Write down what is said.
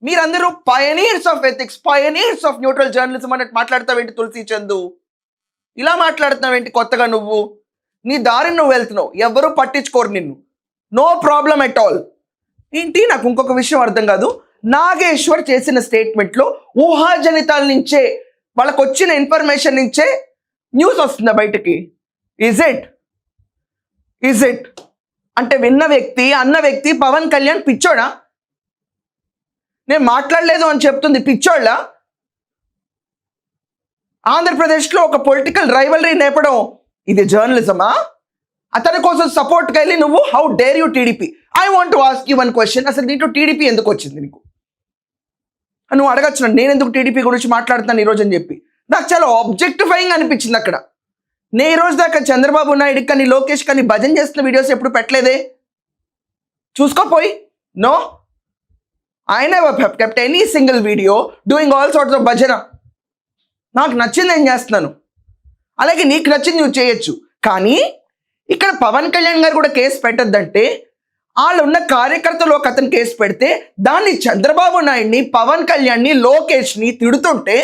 మీరందరూ pioneers of ethics, pioneers of neutral journalism అన్నట్టు మాట్లాడతావేంటి తులసి చందు? ఇలా మాట్లాడుతున్నావేంటి కొత్తగా నువ్వు? నీ దారిని నువ్వు వెళ్తున్నావు, ఎవరు పట్టించుకోరు నిన్ను, నో ప్రాబ్లం ఎట్ ఆల్. ఏంటి నాకు ఇంకొక విషయం అర్థం కాదు, నాగేశ్వర్ చేసిన స్టేట్మెంట్లో ఊహాజనితాల నుంచే, వాళ్ళకు వచ్చిన ఇన్ఫర్మేషన్ నుంచే న్యూస్ వస్తుందా బయటకి? ఇజ్ ఇట్ అంటే విన్న వ్యక్తి, అన్న వ్యక్తి పవన్ కళ్యాణ్ పిచ్చోడా? నేను మాట్లాడలేదు అని చెప్తుంది పిచ్చోళ్ళ? ఆంధ్రప్రదేశ్లో ఒక పొలిటికల్ రైవలరీ నేపడం ఇది జర్నలిజమా? అతని కోసం సపోర్ట్కి వెళ్ళి నువ్వు how dare you TDP? I want to ask you one question, అసలు నీకు టీడీపీ ఎందుకు వచ్చింది? నీకు నువ్వు అడగచ్చు, నేను ఎందుకు టీడీపీ గురించి మాట్లాడుతాను ఈరోజు అని చెప్పి. నాకు చాలా ఆబ్జెక్టిఫైయింగ్ అనిపించింది అక్కడ. నేను ఈ రోజు దాకా చంద్రబాబు నాయుడు కానీ లోకేష్ కానీ భజన చేస్తున్న వీడియోస్ ఎప్పుడు పెట్టలేదే, చూసుకోపోయి. No, I never kept any single video doing all sorts of bhajan. నాకు నచ్చింది నేను చేస్తున్నాను, అలాగే నీకు నచ్చింది నువ్వు చేయొచ్చు. కానీ ఇక్కడ పవన్ కళ్యాణ్ గారు కూడా కేసు పెట్టద్దంటే, వాళ్ళు ఉన్న కార్యకర్తలు ఒక అతను కేసు పెడితే దాన్ని చంద్రబాబు నాయుడిని, పవన్ కళ్యాణ్ని, లోకేష్ని తిడుతుంటే